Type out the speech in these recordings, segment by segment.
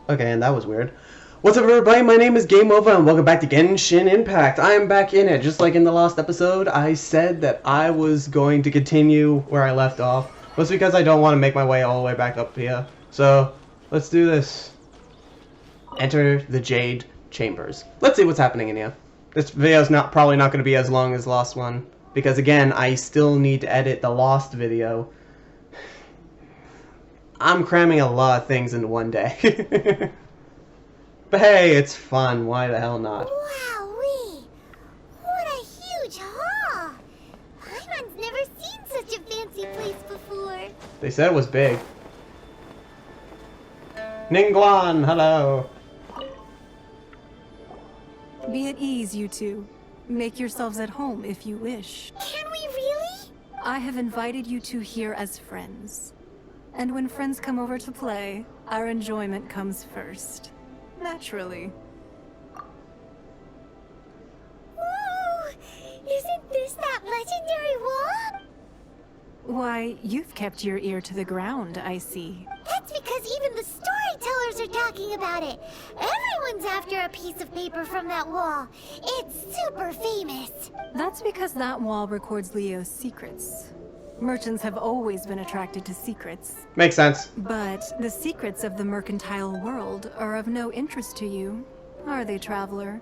Okay, and that was weird. What's up, everybody? My name is Game Over, and welcome back to Genshin Impact. I am back in it. Just like in the last episode, I said that I was going to continue where I left off. Mostly because I don't want to make my way all the way back up here. So, let's do this. Enter the Jade Chambers. Let's see what's happening in here. This video's probably not going to be as long as the last one. Because again, I still need to edit the lost video. I'm cramming a lot of things into one day. But hey, it's fun. Why the hell not? Wowee! What a huge hall! Paimon's never seen such a fancy place before. They said it was big. Ningguan, hello. Be at ease, you two. Make yourselves at home if you wish. Can we really? I have invited you two here as friends. And when friends come over to play, our enjoyment comes first. Naturally. Whoa! Isn't this that legendary wall? Why, you've kept your ear to the ground, I see. That's because even the storytellers are talking about it. Everyone's after a piece of paper from that wall. It's super famous. That's because that wall records Leo's secrets. Merchants have always been attracted to secrets. Makes sense. But the secrets of the mercantile world are of no interest to you, are they, traveler?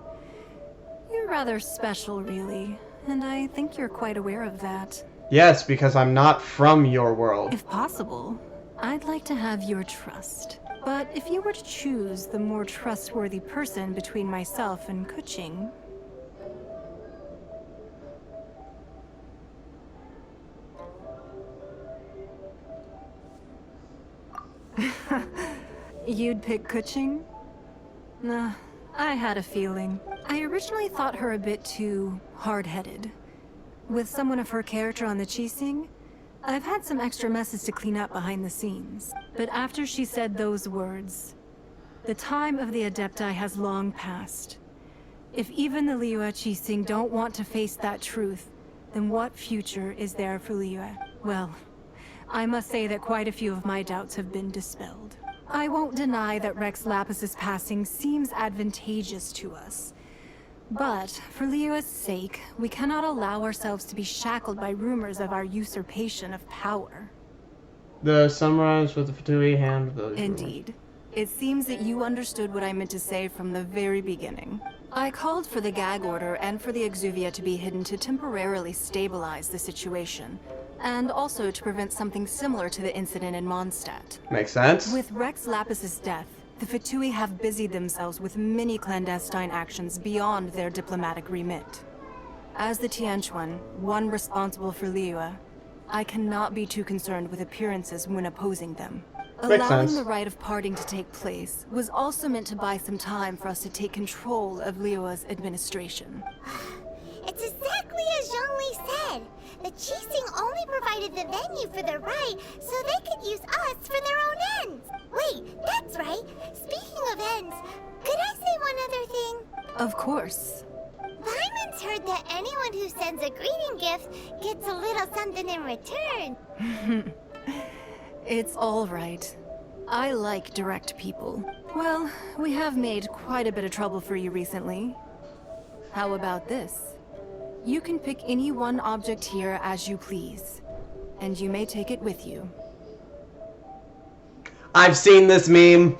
You're rather special, really, and I think you're quite aware of that. Yes, because I'm not from your world. If possible, I'd like to have your trust. But if you were to choose the more trustworthy person between myself and Kuching... You'd pick Kuching? Nah, I had a feeling. I originally thought her a bit too hard-headed. With someone of her character on the Qixing, I've had some extra messes to clean up behind the scenes. But after she said those words, the time of the Adepti has long passed. If even the Liyue Qixing don't want to face that truth, then what future is there for Liyue? Well, I must say that quite a few of my doubts have been dispelled. I won't deny that Rex Lapis's passing seems advantageous to us. But, for Liyue's sake, we cannot allow ourselves to be shackled by rumors of our usurpation of power. The sunrise with the Fatui hand. Indeed. It seems that you understood what I meant to say from the very beginning. I called for the gag order and for the Exuvia to be hidden to temporarily stabilize the situation, and also to prevent something similar to the incident in Mondstadt. Makes sense. With Rex Lapis's death, the Fatui have busied themselves with many clandestine actions beyond their diplomatic remit. As the Tianquan, one responsible for Liyue, I cannot be too concerned with appearances when opposing them. Makes Allowing sense. the rite of parting to take place was also meant to buy some time for us to take control of Liyue's administration. It's exactly as Zhongli said. The Qixing only provided the venue for the rite so they could use us for their own ends. Wait, that's right. Speaking of ends, could I say one other thing? Of course. Paimon's heard that anyone who sends a greeting gift gets a little something in return. It's all right. I like direct people. Well, we have made quite a bit of trouble for you recently. How about this? You can pick any one object here as you please, and you may take it with you. I've seen this meme.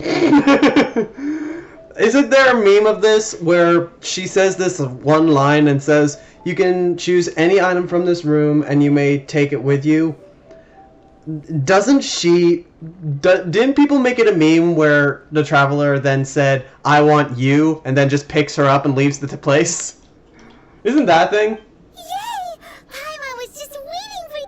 Isn't there a meme of this where she says this one line and says, you can choose any item from this room and you may take it with you? Doesn't she... didn't people make it a meme where the traveler then said, I want you, and then just picks her up and leaves the place? Isn't that a thing? Yay! Paimon was just waiting for you.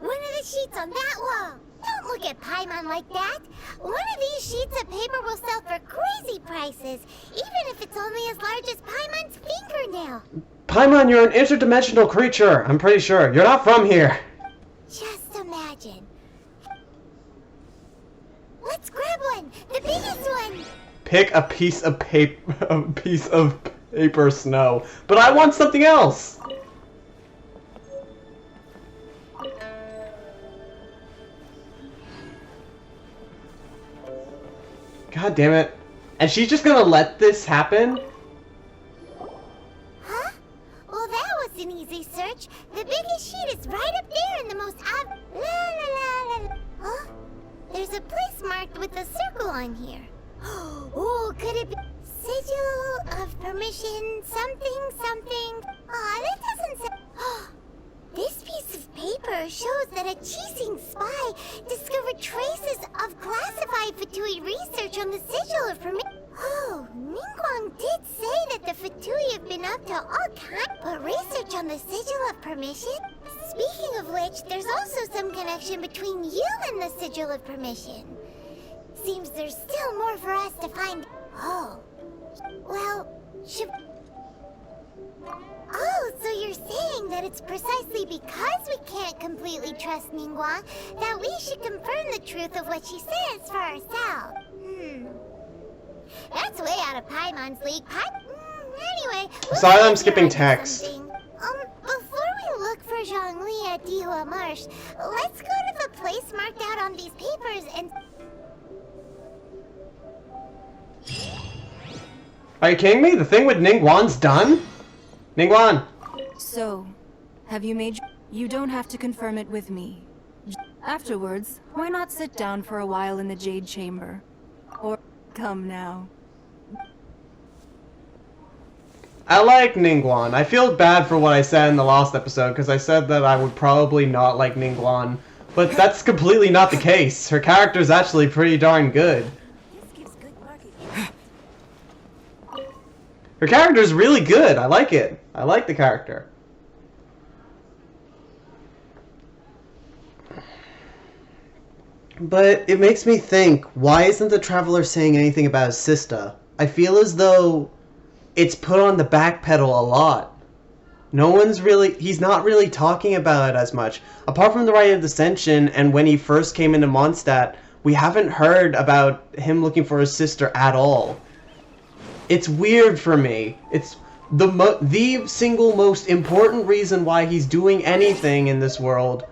One of the sheets on that wall. Don't look at Paimon like that. One of these sheets of paper will sell for crazy prices, even if it's only as large as Paimon's fingernail. Paimon, you're an interdimensional creature, I'm pretty sure. You're not from here. Just imagine. Let's grab one, the biggest one. Pick a piece of paper snow. But I want something else. God damn it. And she's just gonna let this happen? Huh? Well, that was an easy search. The biggest sheet is right up there in the most la la la la. Huh? There's a place marked with a circle on here. Oh, could it be sigil of permission? Something. Aw, that doesn't sound. This piece of paper shows that a Chising spy discovered traces of classified Fatui research on the sigil of permission. Oh, Ningguang did say that the Fatui have been up to all kinds, but research on the sigil of permission? Speaking of which, there's also some connection between you and the sigil of permission. Seems there's still more for us to find. Oh, well, should... Oh, so you're saying that it's precisely because we can't completely trust Ningguang that we should confirm the truth of what she says for ourselves. That's way out of Paimon's league. Anyway, sorry, I'm skipping text. Before we look for Zhongli at Dihua Marsh, let's go to the place marked out on these papers and... Are you kidding me? The thing with Ningguang's done? Ningguang! So, have you made... You don't have to confirm it with me. Afterwards, why not sit down for a while in the Jade Chamber? Or come now. I like Ningguang. I feel bad for what I said in the last episode, because I said that I would probably not like Ningguang. But that's completely not the case. Her character's actually pretty darn good. Her character's really good. I like it. I like the character. But it makes me think, why isn't the Traveler saying anything about his sister? I feel as though it's put on the back pedal a lot. He's not really talking about it as much. Apart from the Rite of Ascension and when he first came into Mondstadt, we haven't heard about him looking for his sister at all. It's weird for me. It's the single most important reason why he's doing anything in this world,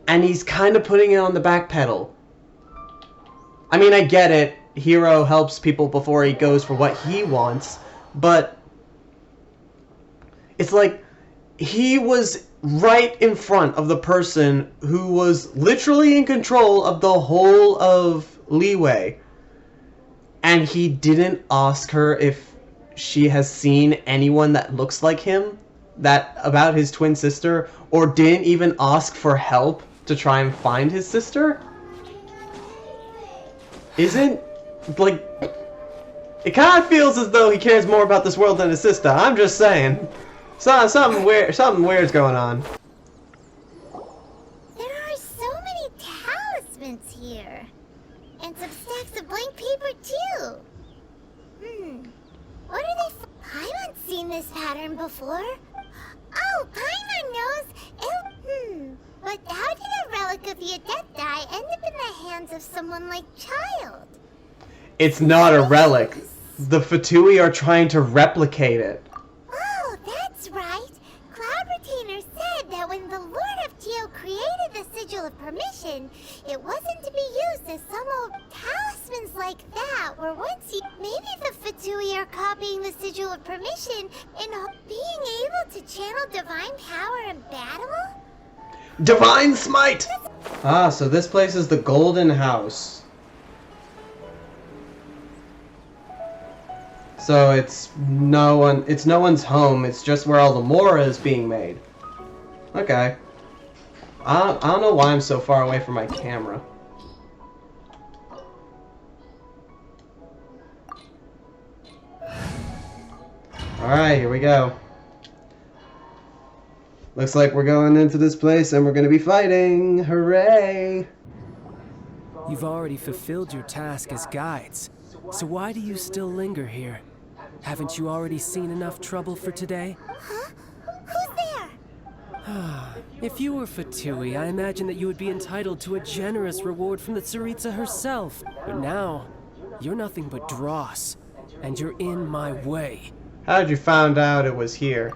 and he's kind of putting it on the back pedal. I mean, I get it. Hero helps people before he goes for what he wants, but it's like he was right in front of the person who was literally in control of the whole of Leeway. And he didn't ask her if she has seen anyone that looks like him, about his twin sister, or didn't even ask for help to try and find his sister? Isn't, like, it kind of feels as though he cares more about this world than his sister. I'm just saying. Something weird's going on. There are so many talismans here. And some stacks of blank paper, too. What are they for? Paimon's seen this pattern before. Oh, Paimon knows. But how did a relic of the Adepti end up in the hands of someone like Childe? It's not a relic. The Fatui are trying to replicate it. Oh, that's right. Cloud Retainer said that when the Lord of Geo created the Sigil of Permission, it wasn't to be used as some old talismans like that were once used. Maybe the Fatui are copying the Sigil of Permission in being able to channel divine power in battle? Divine Smite! Ah, so this place is the Golden House. So it's no one's home, it's just where all the Mora is being made. Okay. I don't know why I'm so far away from my camera. Alright, here we go. Looks like we're going into this place and we're gonna be fighting! Hooray! You've already fulfilled your task as guides, so why do you still linger here? Haven't you already seen enough trouble for today? Huh? Who's there? If you were Fatui, I imagine that you would be entitled to a generous reward from the Tsaritsa herself. But now, you're nothing but dross, and you're in my way. How did you find out it was here?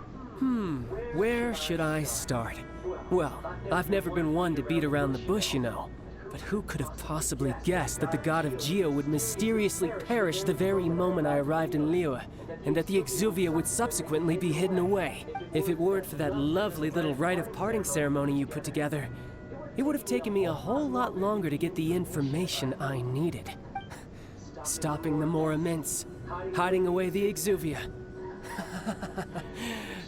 Where should I start? Well, I've never been one to beat around the bush, you know. But who could have possibly guessed that the god of Geo would mysteriously perish the very moment I arrived in Liyue, and that the Exuvia would subsequently be hidden away? If it weren't for that lovely little rite of parting ceremony you put together, it would have taken me a whole lot longer to get the information I needed. Stopping the Mora Mints, hiding away the Exuvia.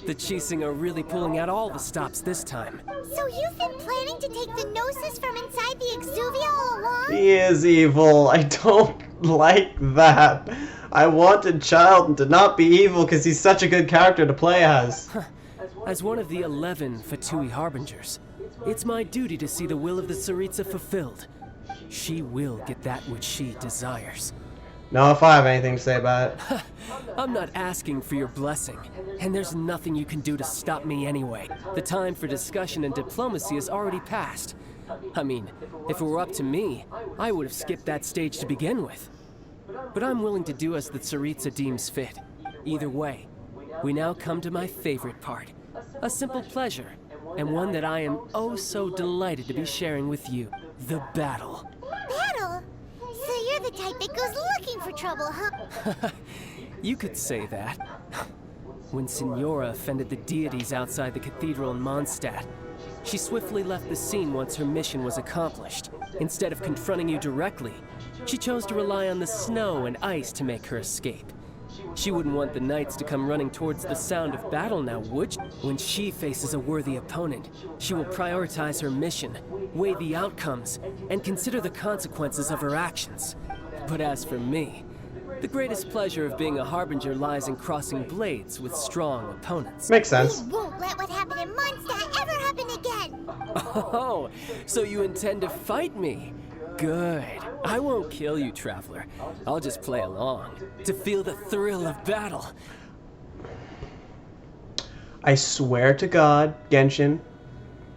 The Chising are really pulling out all the stops this time. So you've been planning to take the Gnosis from inside the Exuvia all along? He is evil. I don't like that. I wanted Childe to not be evil because he's such a good character to play as. As one of the 11 Fatui Harbingers, it's my duty to see the will of the Tsaritsa fulfilled. She will get that which she desires. No, if I have anything to say about it. I'm not asking for your blessing, and there's nothing you can do to stop me anyway. The time for discussion and diplomacy has already passed. I mean, if it were up to me, I would have skipped that stage to begin with. But I'm willing to do as the Tsaritsa deems fit. Either way, we now come to my favorite part. A simple pleasure, and one that I am oh so delighted to be sharing with you. The battle. Battle? So you're the type that goes looking for trouble, huh? You could say that. When Signora offended the deities outside the cathedral in Mondstadt, she swiftly left the scene once her mission was accomplished. Instead of confronting you directly, she chose to rely on the snow and ice to make her escape. She wouldn't want the knights to come running towards the sound of battle now, would she? When she faces a worthy opponent, she will prioritize her mission, weigh the outcomes, and consider the consequences of her actions. But as for me, the greatest pleasure of being a Harbinger lies in crossing blades with strong opponents. Makes sense. We won't let what happened in Mondstadt ever happen again! Oh, so you intend to fight me? Good. I won't kill you, Traveler. I'll just play along, to feel the thrill of battle. I swear to God, Genshin,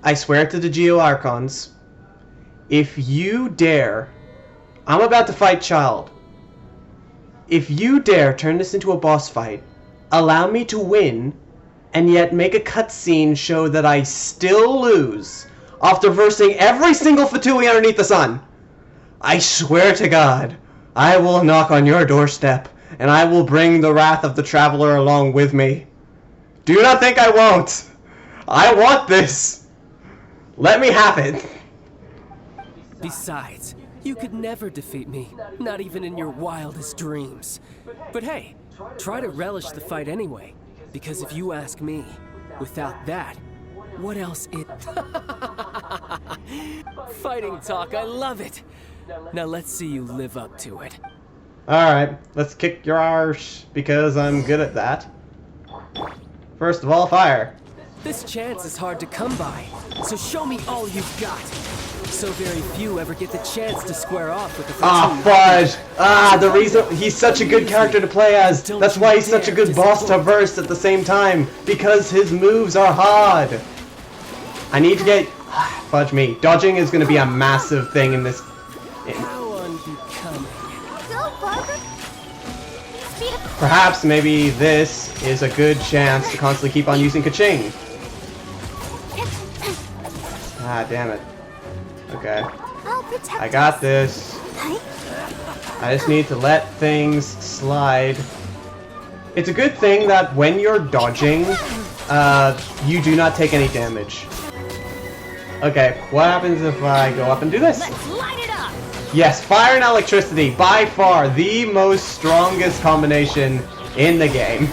I swear to the Geo Archons, if you dare, I'm about to fight Childe. If you dare turn this into a boss fight, allow me to win, and yet make a cutscene show that I still lose after versing every single Fatui underneath the sun, I swear to God, I will knock on your doorstep, and I will bring the wrath of the Traveler along with me. Do not think I won't. I want this. Let me have it. Besides, you could never defeat me, not even in your wildest dreams. But hey, try to relish the fight anyway, because if you ask me, without that, what else it... Fighting talk, I love it. Now let's see you live up to it. Alright, let's kick your arse, because I'm good at that. First of all, fire. This chance is hard to come by, so show me all you've got. So very few ever get the chance to square off with the fudge! The reason he's such a good character to play as. That's why he's such a good boss to verse at the same time, because his moves are hard. I need to get... Fudge me. Dodging is going to be a massive thing in this... How unbecoming. Go, Barbara! Speed up! Perhaps maybe this is a good chance to constantly keep on using Kaching. Ah, damn it. Okay. I'll protect I got this. I just need to let things slide. It's a good thing that when you're dodging, you do not take any damage. Okay, what happens if I go up and do this? Let's light it up! Yes, fire and electricity, by far the most strongest combination in the game.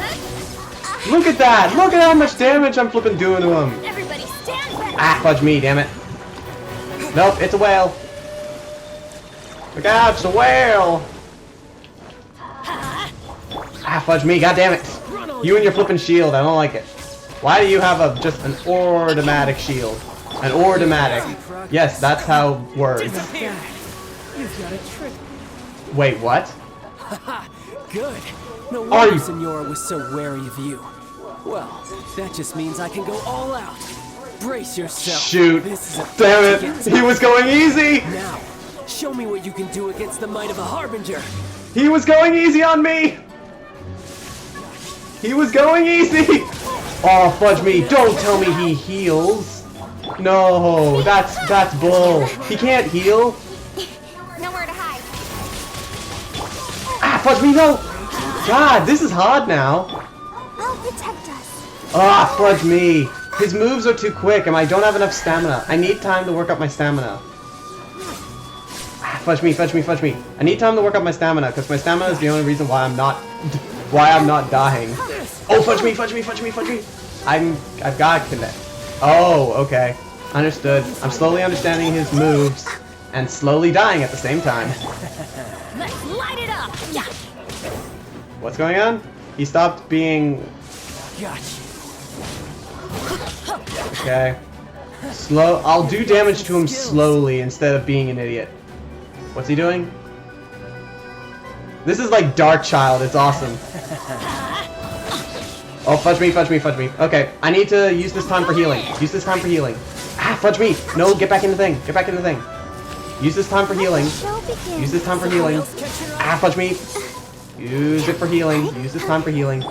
Look at that! Look at how much damage I'm flipping doing to him! Everybody stand back! Ah, fudge me, damn it. Nope, it's a whale. Look out, it's a whale! Ah, fudge me, god damn it. You and your flipping shield, I don't like it. Why do you have just an automatic shield? An automatic. Yes, that's how words. You've got a trick. Wait, what? Haha, good. No Are wonder you- Senora was so wary of you. Well, that just means I can go all out. Brace yourself. Shoot. This is a Damn fight it! against- He was going easy! Now, show me what you can do against the might of a Harbinger. He was going easy on me! He was going easy! Oh, fudge me. Don't tell me he heals. No, that's bull. He can't heal. Nowhere to hide. Ah, fudge me, no! God, this is hard now. I'll protect us. Ah, fudge me. His moves are too quick and I don't have enough stamina. I need time to work up my stamina. Ah, fudge me, fudge me, fudge me. I need time to work up my stamina because my stamina is the only reason why I'm not dying. Oh, fudge me, fudge me, fudge me, fudge me. I've got connect. Oh, okay. Understood. I'm slowly understanding his moves and slowly dying at the same time. Let's light it up. Yeah. What's going on? He stopped being... Gotcha. Okay. Slow. I'll do damage to him slowly instead of being an idiot. What's he doing? This is like Dark Child. It's awesome. Oh, fudge me, fudge me, fudge me. Okay, I need to use this time for healing. Use this time for healing. Ah, fudge me. No, get back in the thing. Get back in the thing. Use this time for healing. Use this time for healing. Ah, fudge me. Use it for healing. Use this time for healing.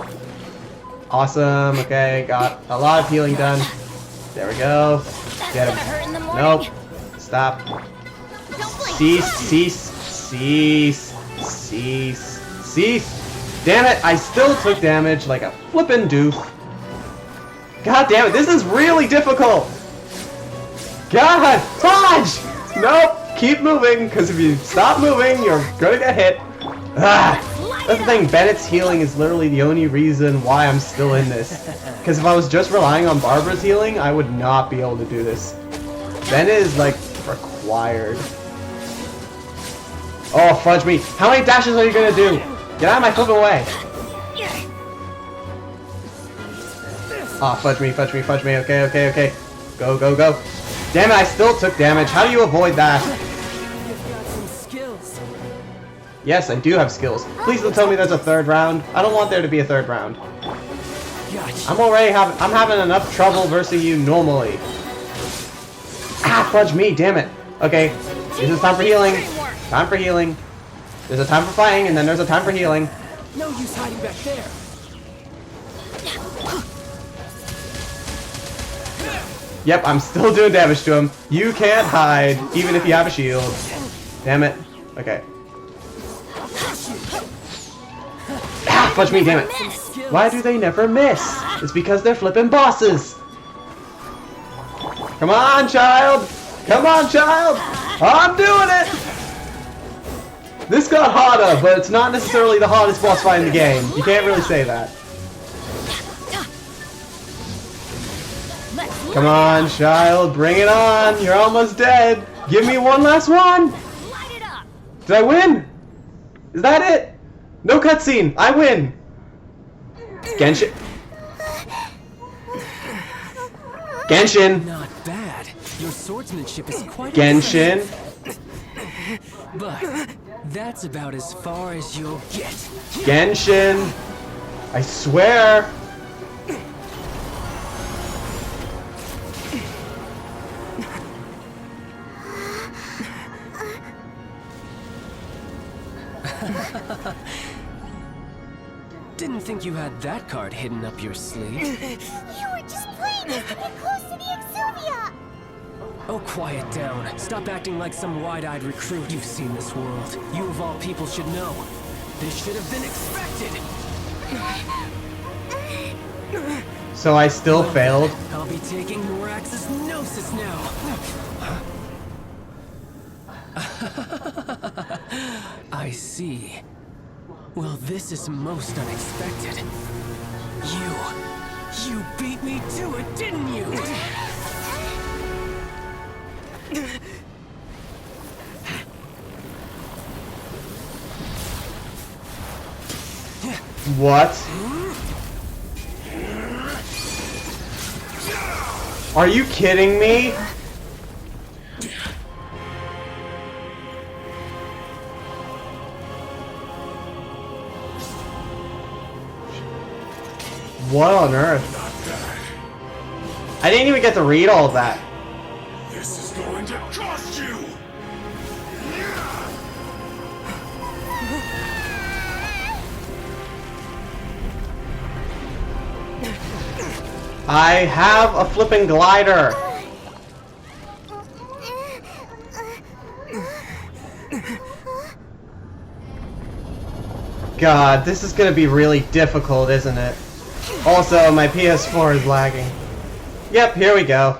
Awesome. Okay, got a lot of healing done. There we go. Get him. Nope. Stop. Cease. Cease. Cease. Cease. Cease. Damn it, I still took damage like a flippin' doof. God damn it, this is really difficult. God, fudge! Nope, keep moving, because if you stop moving, you're gonna get hit. Ah, that's the thing, Bennett's healing is literally the only reason why I'm still in this. Because if I was just relying on Barbara's healing, I would not be able to do this. Bennett is, like, required. Oh, fudge me. How many dashes are you gonna do? Get out of my flippin' way! Aw, oh, fudge me, fudge me, fudge me. Okay, okay, okay. Go, go, go. Damn it, I still took damage. How do you avoid that? You've got some skills. Yes, I do have skills. Please don't tell me there's a third round. I don't want there to be a third round. Gotcha. I'm having enough trouble versus you normally. Ah, fudge me, damn it. Okay, this is time for healing. Time for healing. There's a time for fighting, and then there's a time for healing. No use hiding back there. Yep, I'm still doing damage to him. You can't hide, even if you have a shield. Damn it. Okay. Ah, fudge me, damn it. Why do they never miss? It's because they're flipping bosses. Come on, child. Come on, child. I'm doing it. This got harder, but it's not necessarily the hardest boss fight in the game. You can't really say that. Come on, child, bring it on. You're almost dead. Give me one last one. Did I win? Is that it? No cutscene. I win. Genshin. Genshin. Not bad. Your swordsmanship is quite Genshin. But that's about as far as you'll get. Genshin. I swear. Didn't think you had that card hidden up your sleeve. You were just playing us to get close to the Exuvia. Oh, quiet down. Stop acting like some wide-eyed recruit. You've seen this world. You of all people should know. This should have been expected. So I still failed. I'll be taking Norax's gnosis now. I see. Well, this is most unexpected. You beat me to it, didn't you? What? Are you kidding me? What on earth? I didn't even get to read all of that. This is going to cost you! I have a flipping glider. God, this is gonna be really difficult, isn't it? Also, my PS4 is lagging. Yep, here we go.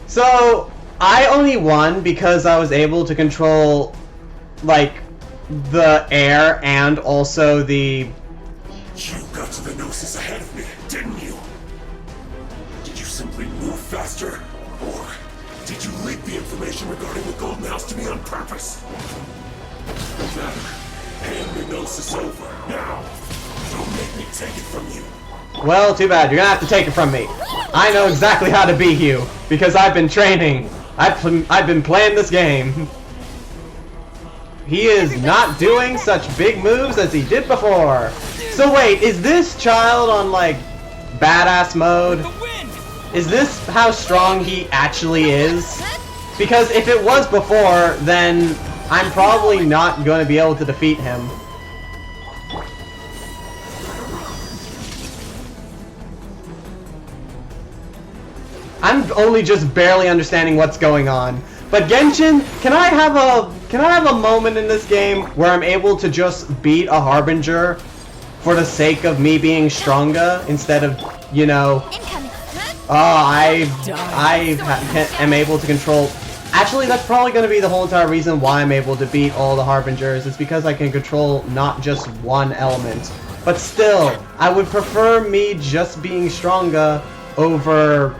So, I only won because I was able to control, like, the air and also the... You got to the Gnosis ahead of me, didn't you? Did you simply move faster? Or did you leak the information regarding the Golden House to me on purpose? No matter. Hand the Gnosis over, now. Don't make me take it from you. Well, too bad. You're gonna have to take it from me. I know exactly how to beat you, because I've been training. I've been playing this game. He is not doing such big moves as he did before. So wait, is this Childe on, like, badass mode? Is this how strong he actually is? Because if it was before, then I'm probably not going to be able to defeat him. I'm only just barely understanding what's going on. But Genshin, can I have a moment in this game where I'm able to just beat a Harbinger for the sake of me being stronger instead of, you know, I am able to control. Actually, that's probably going to be the whole entire reason why I'm able to beat all the Harbingers. It's because I can control not just one element. But still, I would prefer me just being stronger over,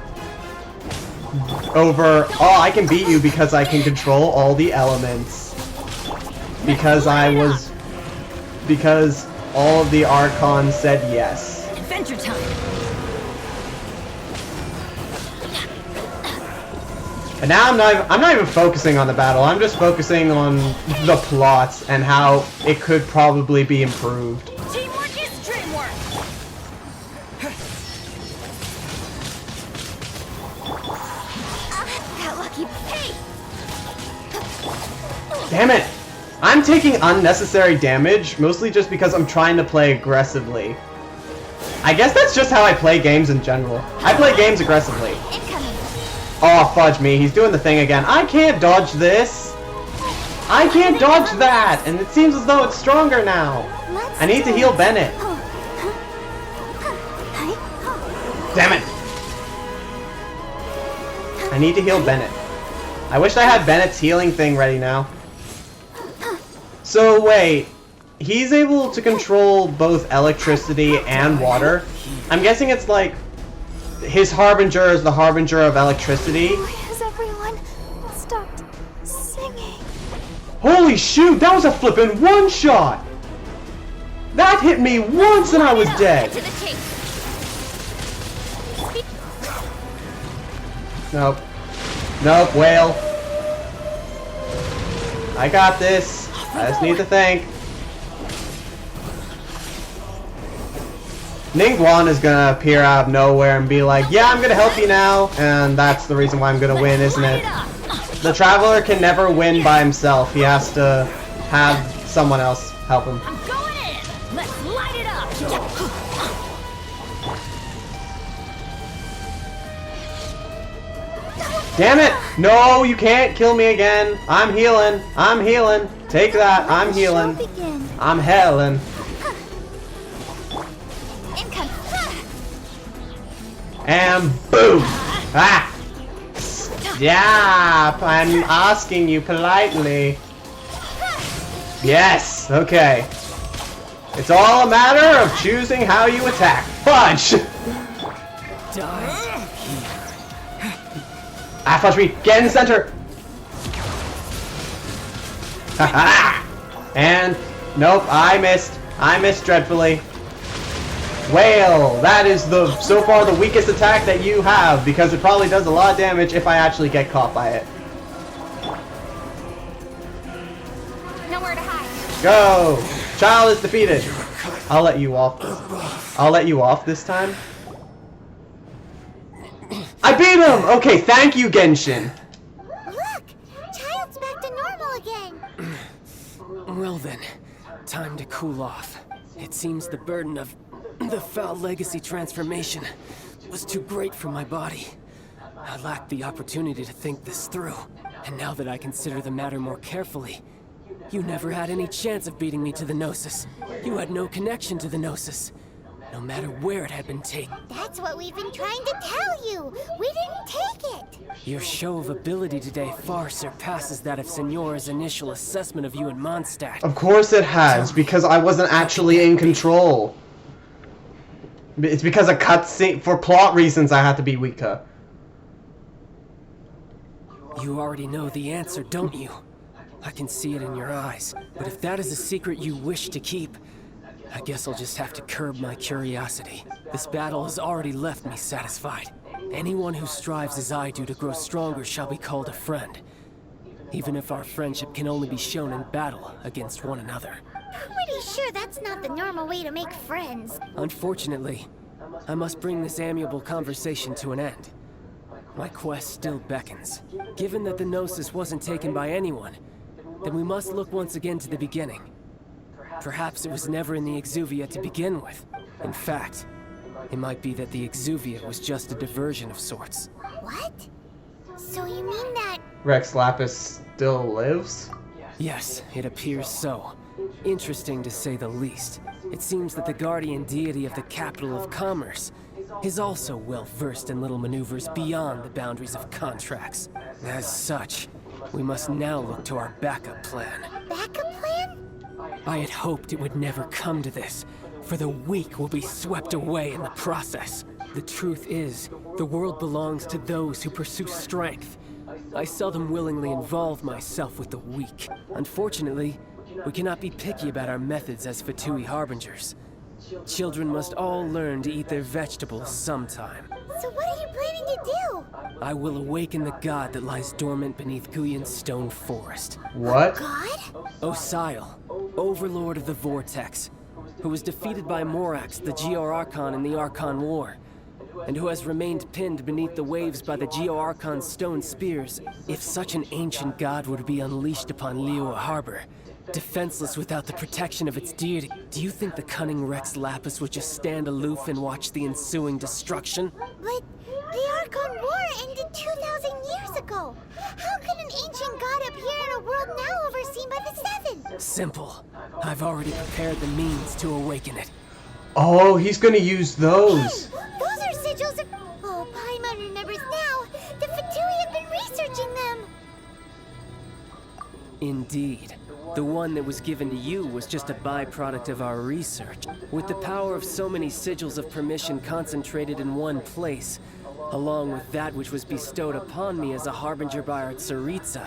oh, I can beat you because I can control all the elements. Because all of the Archons said yes. Adventure time. And now I'm not even focusing on the battle. I'm just focusing on the plot and how it could probably be improved. Teamwork is dreamwork. That lucky pig! Damn it! I'm taking unnecessary damage, mostly just because I'm trying to play aggressively. I guess that's just how I play games in general. I play games aggressively. Incoming! Oh, fudge me. He's doing the thing again. I can't dodge this. I can't dodge that. And it seems as though it's stronger now. I need to heal Bennett. Damn it. I need to heal Bennett. I wish I had Bennett's healing thing ready now. So, wait. He's able to control both electricity and water. I'm guessing it's like... his Harbinger is the Harbinger of electricity. Why has everyone stopped singing? Holy shoot, that was a flippin' one-shot! That hit me once and I was dead! To the chase. Nope. Nope, whale. I got this. I just need to think. Ningguang is gonna appear out of nowhere and be like, yeah, I'm gonna help you now, and that's the reason why I'm gonna win, isn't it? The Traveler can never win by himself. He has to have someone else help him. I'm going in. Let's light it up. Damn it! No, you can't kill me again. I'm healing. I'm healing. Take that. I'm healing. Begin. I'm healing. And boom! Ah! Stop! I'm asking you politely. Yes! Okay. It's all a matter of choosing how you attack. Fudge! Ah, fudge me! Get in the center! Haha! And nope, I missed. I missed dreadfully. Whale! That is so far the weakest attack that you have, because it probably does a lot of damage if I actually get caught by it. Nowhere to hide. Go! Childe is defeated. I'll let you off. I'll let you off this time. I beat him! Okay, thank you, Genshin. Look! Childe's back to normal again. Well then, time to cool off. It seems the burden of the foul legacy transformation was too great for my body. I lacked the opportunity to think this through, and now that I consider the matter more carefully, You never had any chance of beating me to the Gnosis. You had no connection to the Gnosis, no matter where it had been taken. That's what we've been trying to tell you. We didn't take it. Your show of ability today far surpasses that of Signora's initial assessment of you in Mondstadt. Of course it has, because I wasn't actually in control. It's because of cutscene. For plot reasons, I had to be weaker. You already know the answer, don't you? I can see it in your eyes. But if that is a secret you wish to keep, I guess I'll just have to curb my curiosity. This battle has already left me satisfied. Anyone who strives as I do to grow stronger shall be called a friend. Even if our friendship can only be shown in battle against one another. Pretty sure that's not the normal way to make friends. Unfortunately, I must bring this amiable conversation to an end. My quest still beckons. Given that the Gnosis wasn't taken by anyone, then we must look once again to the beginning. Perhaps it was never in the Exuvia to begin with. In fact, it might be that the Exuvia was just a diversion of sorts. What? So you mean that... Rex Lapis still lives? Yes, it appears so. Interesting to say the least. It seems that the guardian deity of the capital of commerce is also well versed in little maneuvers beyond the boundaries of contracts. As such, we must now look to our backup plan. backup plan? I had hoped it would never come to this, for the weak will be swept away in the process. The truth is, the world belongs to those who pursue strength. I seldom willingly involve myself with the weak. Unfortunately, we cannot be picky about our methods as Fatui Harbingers. Children must all learn to eat their vegetables sometime. So what are you planning to do? I will awaken the god that lies dormant beneath Guyon's stone forest. What? God? Osial, overlord of the Vortex, who was defeated by Morax, the Geo-Archon in the Archon War, and who has remained pinned beneath the waves by the Geo-Archon's stone spears. If such an ancient god were to be unleashed upon Liyue Harbor, defenseless without the protection of its deity, do you think the cunning Rex Lapis would just stand aloof and watch the ensuing destruction? But the Archon War ended 2,000 years ago. How can an ancient god appear in a world now overseen by the Seven? Simple. I've already prepared the means to awaken it. Oh, he's gonna use those. Those are sigils of... Oh, Paimon remembers now. The Fatui have been researching them. Indeed. The one that was given to you was just a byproduct of our research. With the power of so many sigils of permission concentrated in one place, along with that which was bestowed upon me as a harbinger by our Tsaritsa,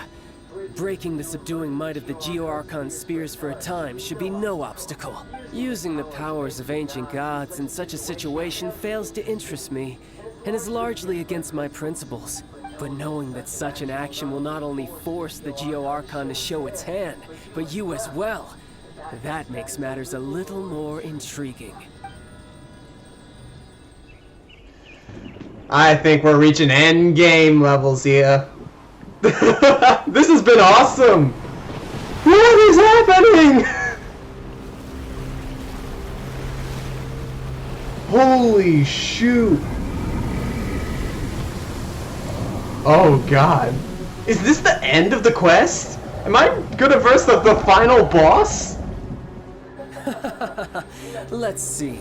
breaking the subduing might of the Geo-Archon spears for a time should be no obstacle. Using the powers of ancient gods in such a situation fails to interest me, and is largely against my principles. But knowing that such an action will not only force the Geo-Archon to show its hand, but you as well, that makes matters a little more intriguing. I think we're reaching end game levels here. This has been awesome! What is happening? Holy shoot! Oh god. Is this the end of the quest? Am I gonna verse the final boss? Let's see.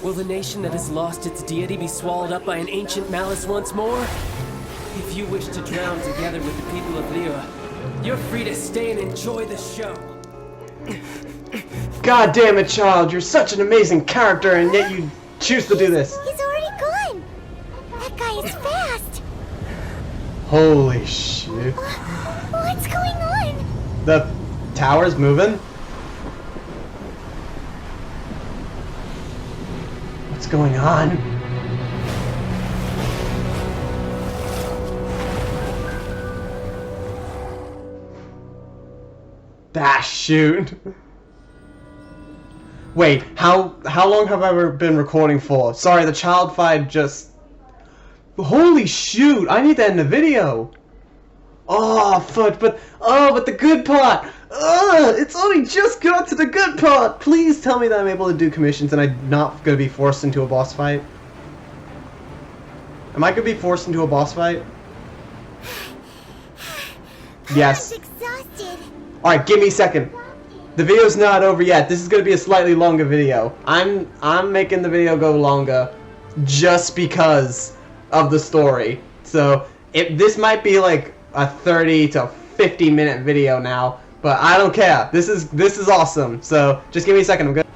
Will the nation that has lost its deity be swallowed up by an ancient malice once more? If you wish to drown together with the people of Liyue, you're free to stay and enjoy the show. God damn it, child, you're such an amazing character and yet you choose to do this. He's already gone. That guy is fast. Holy shit. What's going on? The tower's moving? What's going on? Ah, shoot. Wait, how long have I been recording for? Sorry, the child fight just... Holy shoot, I need to end the video. Oh, fuck, but the good part. It's only just got to the good part. Please tell me that I'm able to do commissions and I'm not going to be forced into a boss fight. Am I going to be forced into a boss fight? Yes. I'm exhausted. Alright, give me a second. The video's not over yet. This is gonna be a slightly longer video. I'm making the video go longer just because of the story. So this might be like a 30 to 50 minute video now, but I don't care. This is awesome. So just give me a second. I'm good.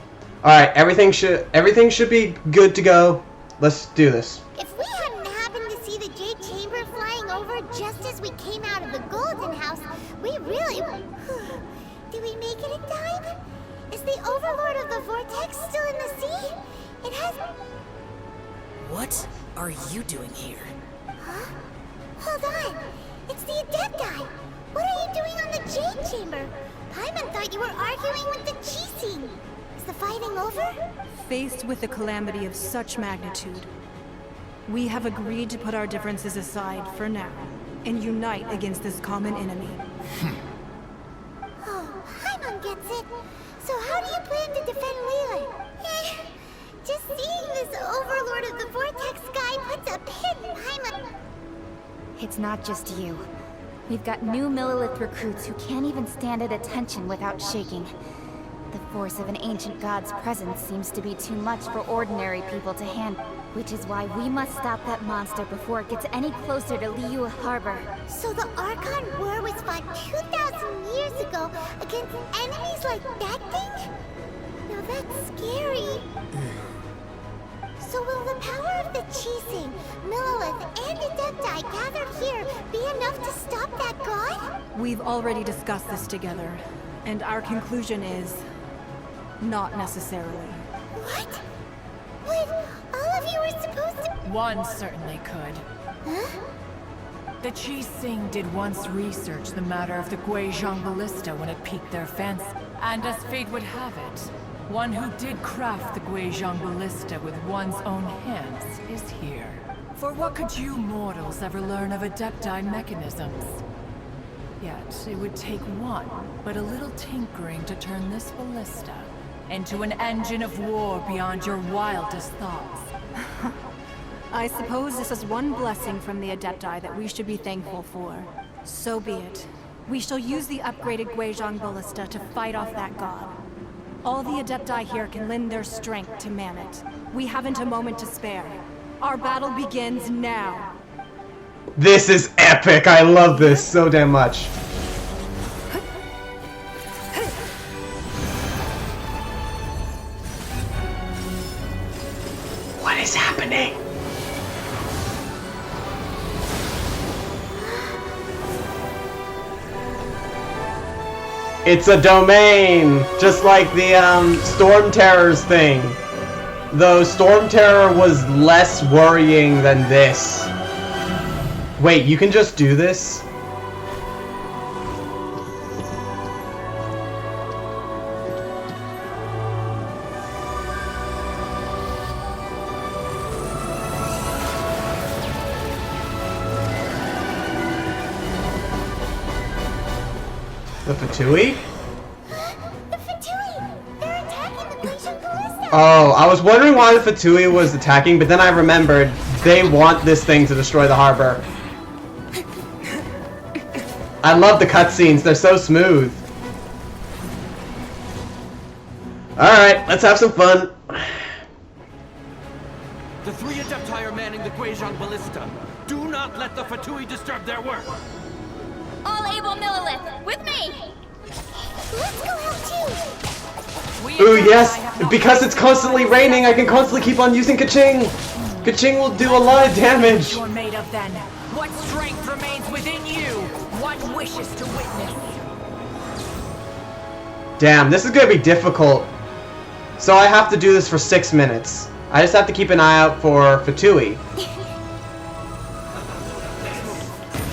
Alright, everything should be good to go. Let's do this. If we hadn't happened to see the Jade Chamber flying over just as we came out of the Golden House, we really... Did we make it in time? Is the Overlord of the Vortex still in the sea? It has... What are you doing here? Huh? Hold on. It's the Adepti. What are you doing on the Jade Chamber? Paimon thought you were arguing with the Chising. Is the fighting over? Faced with a calamity of such magnitude, we have agreed to put our differences aside for now and unite against this common enemy. Oh, Paimon gets it. So how do you plan to defend Leland? Just seeing this Overlord of the Vortex guy puts a pin in Paimon. It's not just you. We've got new Millilith recruits who can't even stand at attention without shaking. The force of an ancient god's presence seems to be too much for ordinary people to handle, which is why we must stop that monster before it gets any closer to Liyue Harbor. So the Archon War was fought 2,000 years ago against enemies like that thing? Now that's scary. So will the power of the Chising, Millilith, and Adepti gathered here be enough to stop that god? We've already discussed this together, and our conclusion is... not necessarily. What? But all of you were supposed to... One certainly could. Huh? The Chising did once research the matter of the Guizhong Ballista when it piqued their fancy. And as fate would have it, one who did craft the Guizhong Ballista with one's own hands is here. For what could you mortals ever learn of Adepti mechanisms? Yet, it would take one, but a little tinkering to turn this ballista into an engine of war beyond your wildest thoughts. I suppose this is one blessing from the Adepti that we should be thankful for. So be it. We shall use the upgraded Guizhong Ballista to fight off that god. All the Adepti here can lend their strength to man it. We haven't a moment to spare. Our battle begins now. This is epic. I love this so damn much. What is happening? It's a domain, just like the Storm Terrors thing. Though Storm Terror was less worrying than this. Wait, you can just do this? The Fatui? The Fatui! They're attacking the Guizhong Ballista! Oh, I was wondering why the Fatui was attacking, but then I remembered they want this thing to destroy the harbor. I love the cutscenes, they're so smooth. Alright, let's have some fun. The three Adepti are manning the Guizhong Ballista. Do not let the Fatui disturb their work. All able Millilith, with me! Let's go help too! Ooh, yes! Because it's constantly raining, I can constantly keep on using Kaching! Kaching will do a lot of damage! You're made of then. What strength remains within you? What wishes to witness? Damn, this is gonna be difficult. So I have to do this for 6 minutes. I just have to keep an eye out for Fatui.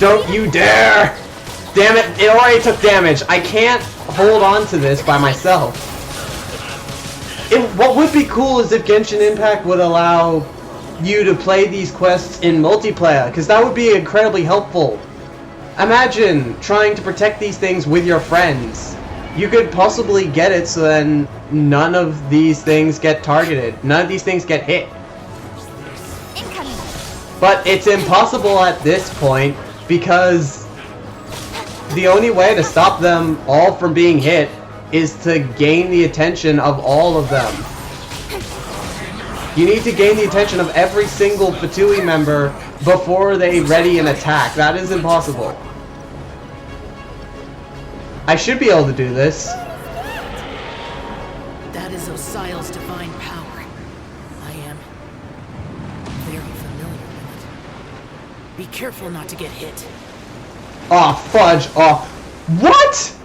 Don't you dare! Damn it, it already took damage. I can't hold on to this by myself. What would be cool is if Genshin Impact would allow you to play these quests in multiplayer, because that would be incredibly helpful. Imagine trying to protect these things with your friends. You could possibly get it so then none of these things get targeted. None of these things get hit. But it's impossible at this point because the only way to stop them all from being hit is to gain the attention of all of them. You need to gain the attention of every single Fatui member before they ready an attack. That is impossible. I should be able to do this. That is Osial's divine power. I am very familiar with it. Be careful not to get hit. Oh, fudge. Oh, what?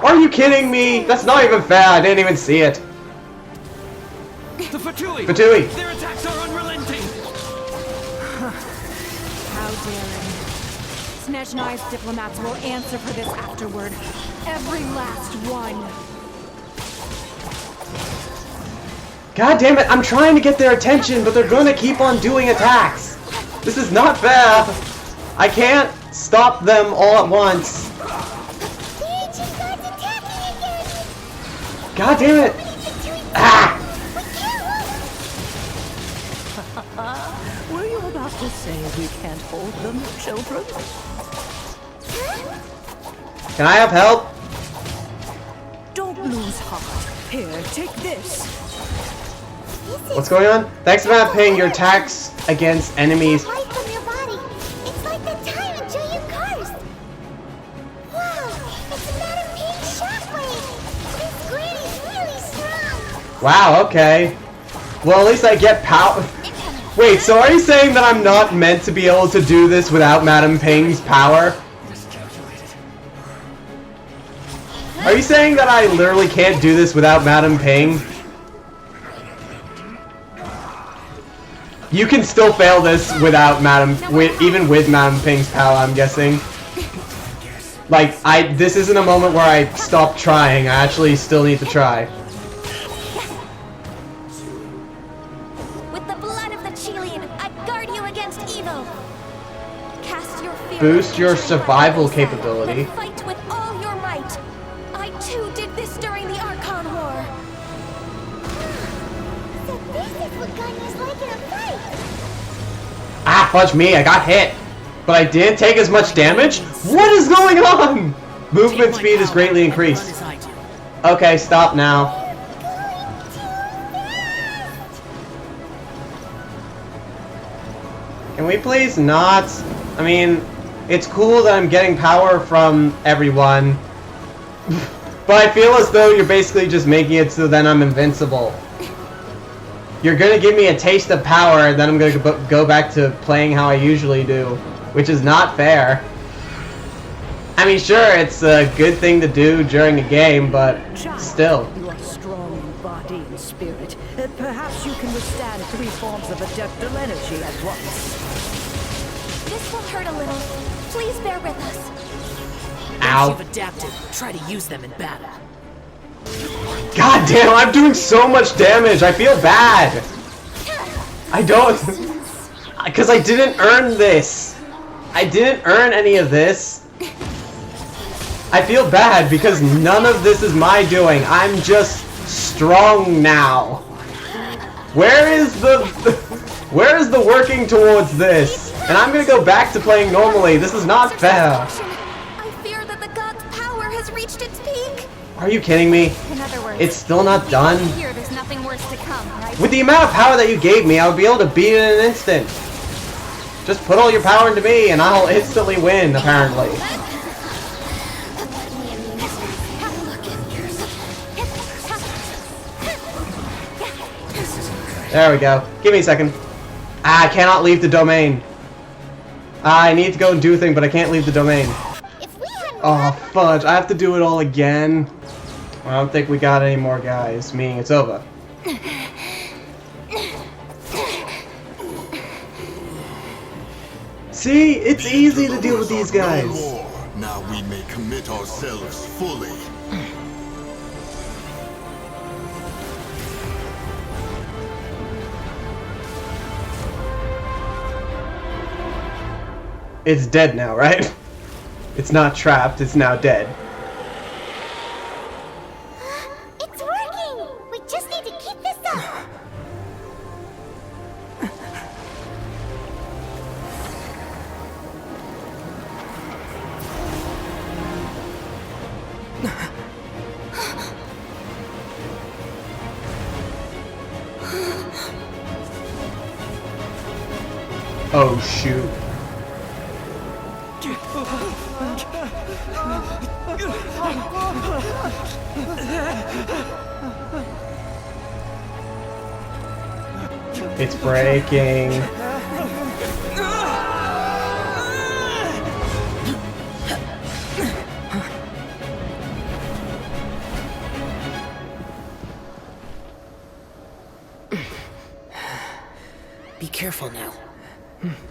Are you kidding me? That's not even fair. I didn't even see it. The Fatui! Fatui. Their attacks are unrelenting! How daring. Snezhnai's diplomats will answer for this afterward. Every last one. God damn it, I'm trying to get their attention, but they're gonna keep on doing attacks. This is not fair. I can't stop them all at once. God damn it. Ah! Were you about to say we can't hold them, children? Can I have help? Don't lose heart. Here, take this. What's going on? Thanks for not paying your tax against enemies. Life from your body. It's like the time until you cursed. Wow, it's Madam Pink's shockwave. This granny's really strong. Wow, okay. Well, at least I get power. Wait, so are you saying that I'm not meant to be able to do this without Madam Ping's power? Are you saying that I literally can't do this without Madam Ping? You can still fail this without even with Madam Ping's power, I'm guessing. Like, this isn't a moment where I stop trying. I actually still need to try. With the blood of the Childe, I guard you against evil. Cast your fear. Boost your survival capability. And fight with all your might. I too did this during the Archon War. So this is what Ganya's like in a fight. Ah, fudge me, I got hit. But I didn't take as much damage? What is going on? Movement speed is greatly increased. Okay, stop now. Can we please not? I mean, it's cool that I'm getting power from everyone. But I feel as though you're basically just making it so then I'm invincible. You're gonna give me a taste of power, and then I'm gonna go back to playing how I usually do, which is not fair. I mean, sure, it's a good thing to do during a game, but still. You are strong in body and spirit. Perhaps you can withstand 3 forms of adeptal energy at once. This will hurt a little. Please bear with us. Ow. Once you've adapted, try to use them in battle. God damn, I'm doing so much damage. I feel bad. I don't... Because I didn't earn this. I didn't earn any of this. I feel bad because none of this is my doing. I'm just strong now. Where is the working towards this? And I'm gonna go back to playing normally. This is not fair. I fear that the god's power has reached its peak. Are you kidding me? In other words, It's still not done? here there's nothing worse to come, right? With the amount of power that you gave me, I would be able to beat it in an instant. Just put all your power into me and I'll instantly win, apparently. There we go. Give me a second. Ah, I cannot leave the domain. I need to go and do a thing, but I can't leave the domain. Oh, fudge. I have to do it all again. I don't think we got any more guys, meaning it's over. See? It's easy to deal with these guys. Now we may commit ourselves fully. It's dead now, right? It's not trapped, it's now dead. It's working! We just need to keep this up! Oh shoot. It's breaking. Be careful now.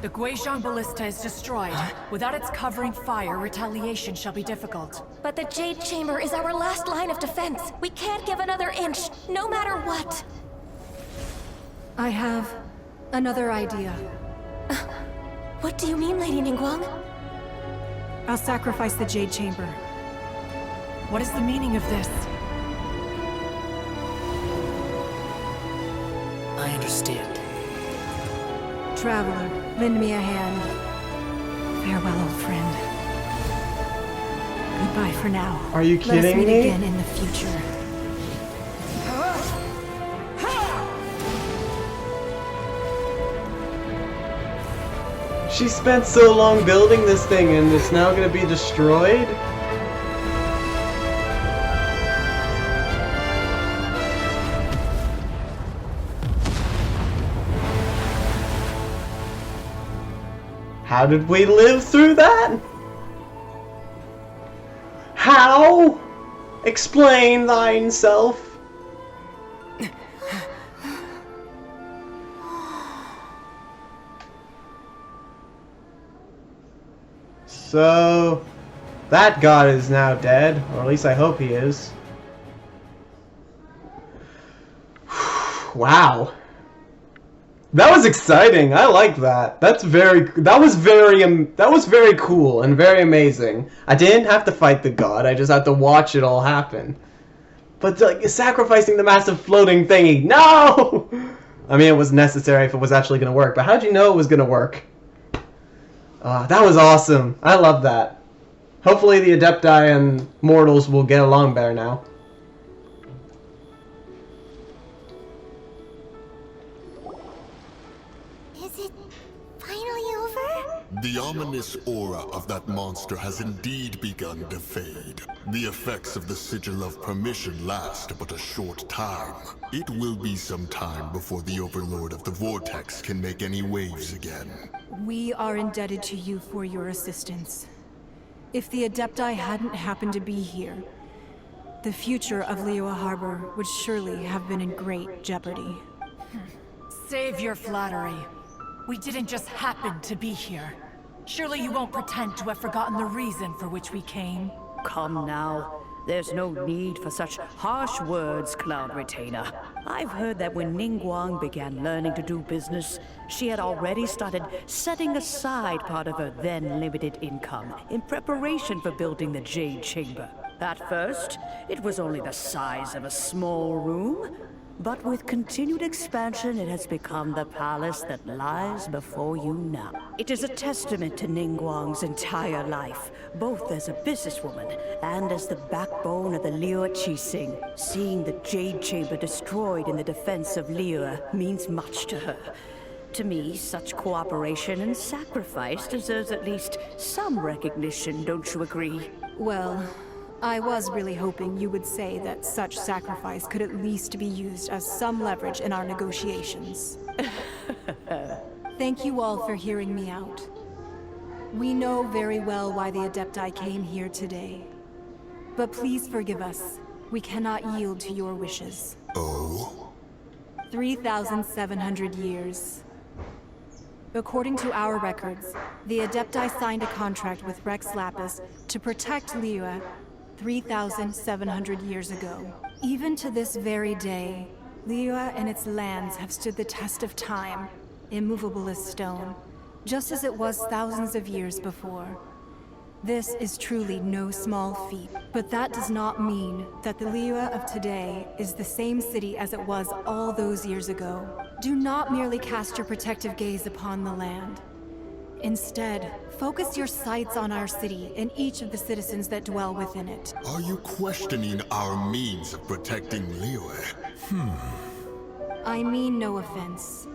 The Guizhong Ballista is destroyed. Without its covering fire, retaliation shall be difficult. But the Jade Chamber is our last line of defense. We can't give another inch, no matter what. I have another idea. What do you mean, Lady Ningguang? I'll sacrifice the Jade Chamber. What is the meaning of this? I understand. Traveler, lend me a hand. Farewell, old friend. Goodbye for now. Are you Let us kidding meet me? again in the future. She spent so long building this thing and it's now gonna be destroyed? How did we live through that? How? Explain thine self. So, that god is now dead, or at least I hope he is. Wow. That was exciting. I like that. That was very cool and very amazing. I didn't have to fight the god. I just had to watch it all happen. But like sacrificing the massive floating thingy. No! I mean, it was necessary if it was actually going to work, but how'd you know it was going to work? That was awesome. I love that. Hopefully the Adepti and Mortals will get along better now. Is it finally over? The ominous aura of that monster has indeed begun to fade. The effects of the Sigil of Permission last but a short time. It will be some time before the Overlord of the Vortex can make any waves again. We are indebted to you for your assistance. If the Adepti hadn't happened to be here, the future of Liyue Harbor would surely have been in great jeopardy. Save your flattery. We didn't just happen to be here. Surely you won't pretend to have forgotten the reason for which we came. Come now. There's no need for such harsh words, Cloud Retainer. I've heard that when Ningguang began learning to do business, she had already started setting aside part of her then limited income in preparation for building the Jade Chamber. At first, it was only the size of a small room, but with continued expansion, it has become the palace that lies before you now. It is a testament to Ningguang's entire life, both as a businesswoman and as the backbone of the Liyue Qixing. Seeing the Jade Chamber destroyed in the defense of Liyue means much to her. To me, such cooperation and sacrifice deserves at least some recognition, don't you agree? Well, I was really hoping you would say that such sacrifice could at least be used as some leverage in our negotiations. Thank you all for hearing me out. We know very well why the Adepti came here today. But please forgive us. We cannot yield to your wishes. Oh? 3,700 years. According to our records, the Adepti signed a contract with Rex Lapis to protect Liyue 3,700 years ago. Even to this very day, Liyue and its lands have stood the test of time, immovable as stone, just as it was thousands of years before. This is truly no small feat, but that does not mean that the Liyue of today is the same city as it was all those years ago. Do not merely cast your protective gaze upon the land. Instead, focus your sights on our city and each of the citizens that dwell within it. Are you questioning our means of protecting Liyue? I mean no offense.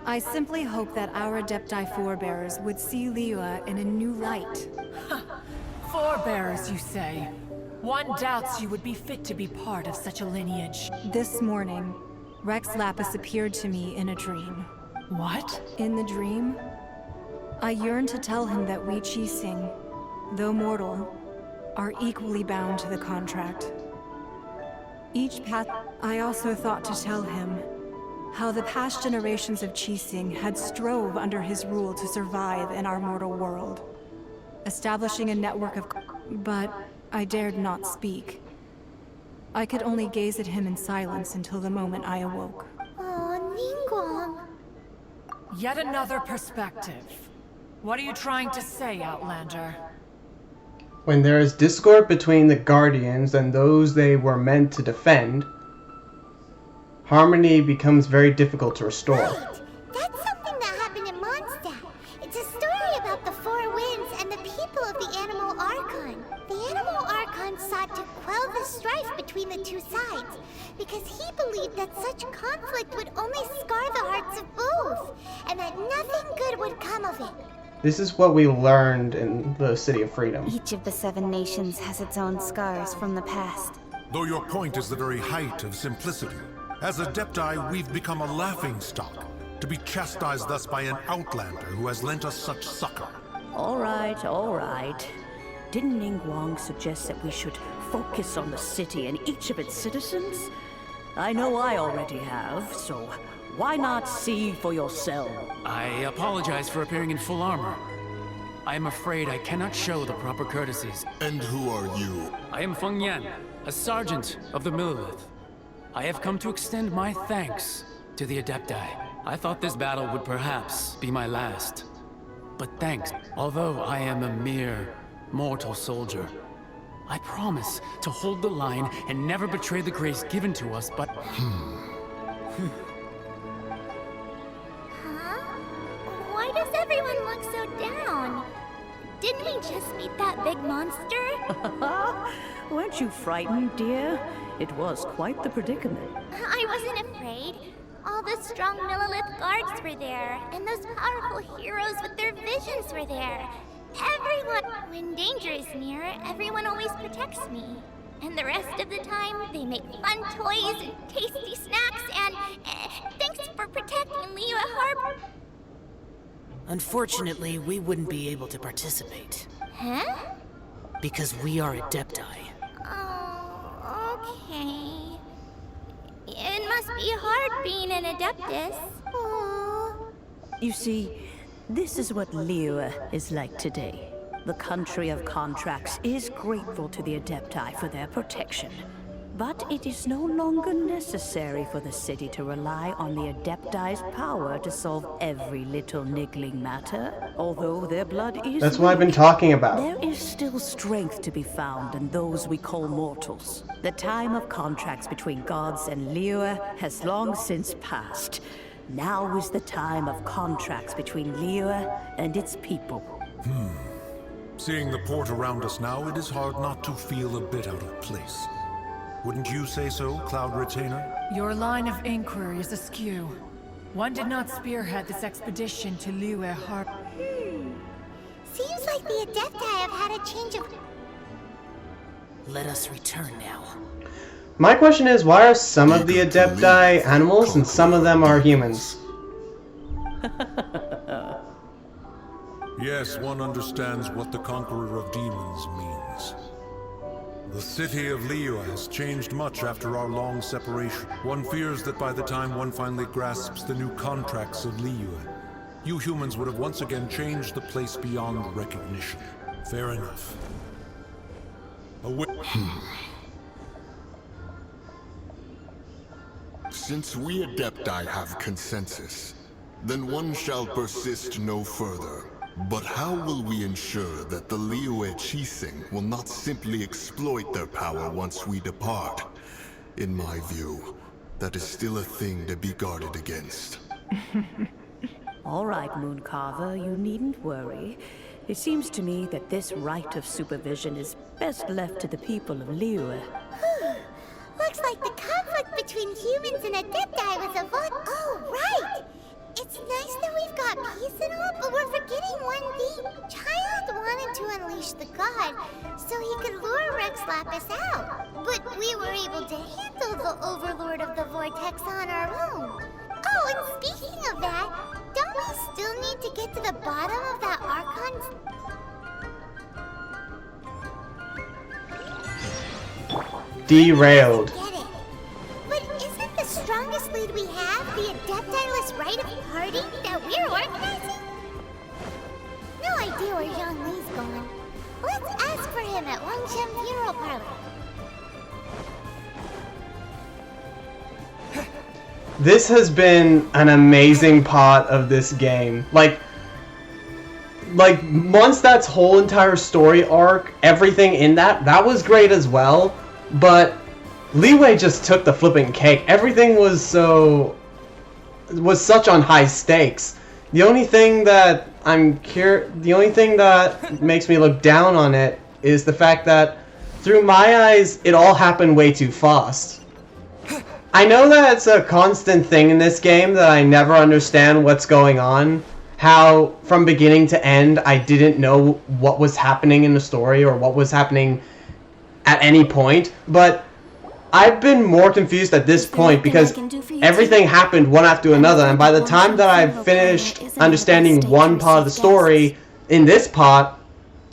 I simply hope that our Adepti forebears would see Liyue in a new light. Forebears, you say? One doubts you would be fit to be part of such a lineage. This morning, Rex Lapis appeared to me in a dream. What? In the dream, I yearned to tell him that we Qixing, though mortal, are equally bound to the contract. Each path, I also thought to tell him how the past generations of Qixing had strove under his rule to survive in our mortal world, establishing a network of... But I dared not speak. I could only gaze at him in silence until the moment I awoke. Oh, Ningguang. Yet another perspective. What are you trying to say, Outlander? When there is discord between the Guardians and those they were meant to defend, harmony becomes very difficult to restore. Right! That's something that happened in Mondstadt. It's a story about the Four Winds and the people of the Animal Archon. The Animal Archon sought to quell the strife between the two sides, because he believed that such conflict would only scar the hearts of both, and that nothing good would come of it. This is what we learned in the City of Freedom. Each of the 7 nations has its own scars from the past. Though your point is the very height of simplicity, as Adepti, we've become a laughingstock, to be chastised thus by an outlander who has lent us such succor. All right, all right. Didn't Ningguang suggest that we should focus on the city and each of its citizens? I know I already have, so why not see for yourself? I apologize for appearing in full armor. I am afraid I cannot show the proper courtesies. And who are you? I am Feng Yan, a sergeant of the Millelith. I have come to extend my thanks to the Adepti. I thought this battle would perhaps be my last. But thanks, although I am a mere mortal soldier, I promise to hold the line and never betray the grace given to us, but... Huh? Why does everyone look so down? Didn't we just meet that big monster? Weren't you frightened, dear? It was quite the predicament. I wasn't afraid. All the strong Millelith guards were there, and those powerful heroes with their visions were there. Everyone, when danger is near, everyone always protects me. And the rest of the time, they make fun toys and tasty snacks and thanks for protecting Liyue Harbor. Unfortunately, we wouldn't be able to participate. Huh? Because we are Adepti. Oh, okay. It must be hard being an Adeptus. Oh. You see, this is what Liyue is like today. The country of contracts is grateful to the Adepti for their protection. But it is no longer necessary for the city to rely on the Adepti's power to solve every little niggling matter, although their blood is... That's what I've been talking about. There is still strength to be found in those we call mortals. The time of contracts between gods and Liyue has long since passed. Now is the time of contracts between Liyue and its people. Seeing the port around us now, it is hard not to feel a bit out of place. Wouldn't you say so, Cloud Retainer? Your line of inquiry is askew. One did not spearhead this expedition to Liyue Harbor. Seems like the Adepti have had a change of... Let us return now. My question is, why are some of the Adepti animals and some of them are humans? Yes, one understands what the Conqueror of Demons means. The city of Liyue has changed much after our long separation. One fears that by the time one finally grasps the new contracts of Liyue, you humans would have once again changed the place beyond recognition. Fair enough. Since we Adepti have consensus, then one shall persist no further. But how will we ensure that the Liyue Qixing will not simply exploit their power once we depart? In my view, that is still a thing to be guarded against. All right, Mooncarver, you needn't worry. It seems to me that this right of supervision is best left to the people of Liyue. Looks like the conflict between humans and Adepti was avoided. Oh, right! It's real overlord of the vortex on our own. Oh, and speaking of that, don't we still need to get to the bottom of that Archon's... Derailed. Get it. But isn't the strongest lead we have the Adepti-less rite of parting that we're organizing? No idea where Zhang Li's going. Let's ask for him at Wangshen Funeral Parlor. This has been an amazing part of this game. Like Mondstadt's whole entire story arc, everything in that was great as well. But Liyue just took the flipping cake. Everything was such on high stakes. The only thing that makes me look down on it is the fact that through my eyes, it all happened way too fast. I know that it's a constant thing in this game that I never understand what's going on. How from beginning to end, I didn't know what was happening in the story or what was happening at any point, but I've been more confused at this point because everything happened one after another, and by the time that I've finished understanding one part of the story in this part,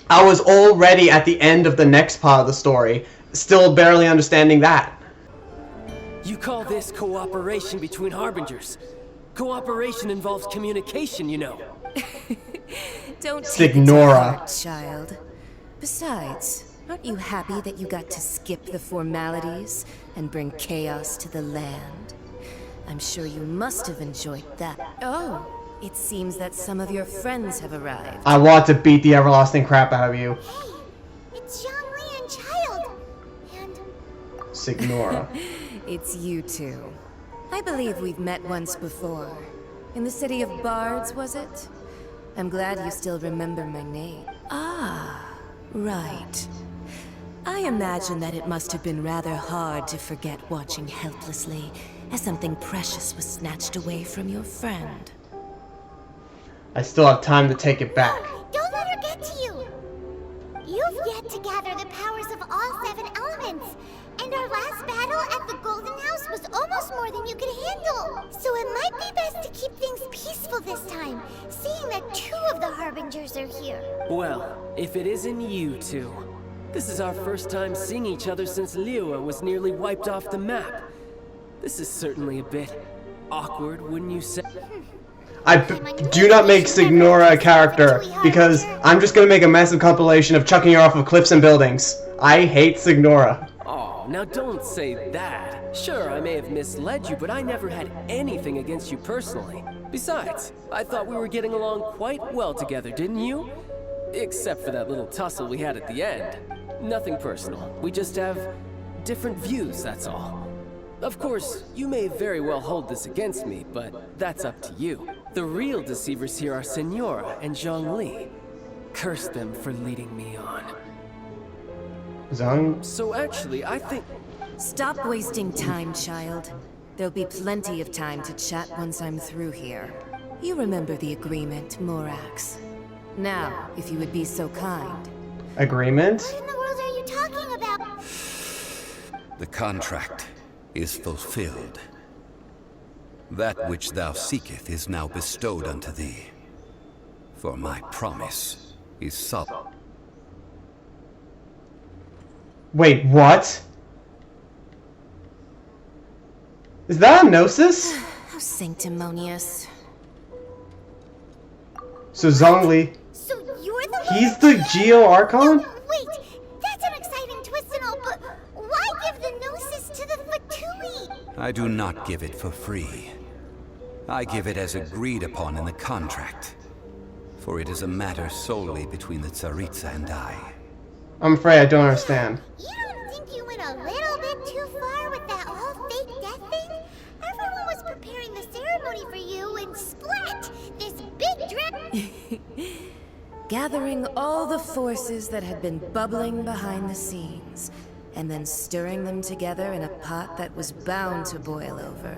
I was already at the end of the next part of the story, still barely understanding that. You call this cooperation between Harbingers. Cooperation involves communication, you know. Don't take it to heart, child. Besides, aren't you happy that you got to skip the formalities and bring chaos to the land? I'm sure you must have enjoyed that. Oh, it seems that some of your friends have arrived. I want to beat the everlasting crap out of you. Hey, it's Zhang Li and Childe. And... Signora. It's you two. I believe we've met once before. In the city of Bards, was it? I'm glad you still remember my name. Ah, right. I imagine that it must have been rather hard to forget watching helplessly as something precious was snatched away from your friend. I still have time to take it back. Don't let her get to you! You've yet to gather the powers of all 7 elements, and our last battle at the Golden House was almost more than you could handle. So it might be best to keep things peaceful this time, seeing that 2 of the Harbingers are here. Well, if it isn't you two. This is our first time seeing each other since Liyue was nearly wiped off the map. This is certainly a bit awkward, wouldn't you say? Do not make Signora a character, because I'm just gonna make a massive compilation of chucking her off of cliffs and buildings. I hate Signora. Oh, now don't say that. Sure, I may have misled you, but I never had anything against you personally. Besides, I thought we were getting along quite well together, didn't you? Except for that little tussle we had at the end. Nothing personal. We just have different views, that's all. Of course, you may very well hold this against me, but that's up to you. The real deceivers here are Signora and Zhang Li. Curse them for leading me on. Zhang? So actually, I think... Stop wasting time, child. There'll be plenty of time to chat once I'm through here. You remember the agreement, Morax. Now, if you would be so kind. Agreement? What in the world are you talking about? The contract is fulfilled. That which thou seeketh is now bestowed unto thee. For my promise is solemn. Wait, what? Is that a Gnosis? How sanctimonious. So Zhang Li. So you're the He's the Geo Archon? Wait, that's an exciting twist and all, but why give the Gnosis to the Fatui? I do not give it for free. I give it as agreed upon in the contract. For it is a matter solely between the Tsaritsa and I. I'm afraid I don't understand. You don't think you went a little bit too far with that whole fake death thing? Everyone was preparing the ceremony for you and splat! This big drip... Gathering all the forces that had been bubbling behind the scenes, and then stirring them together in a pot that was bound to boil over.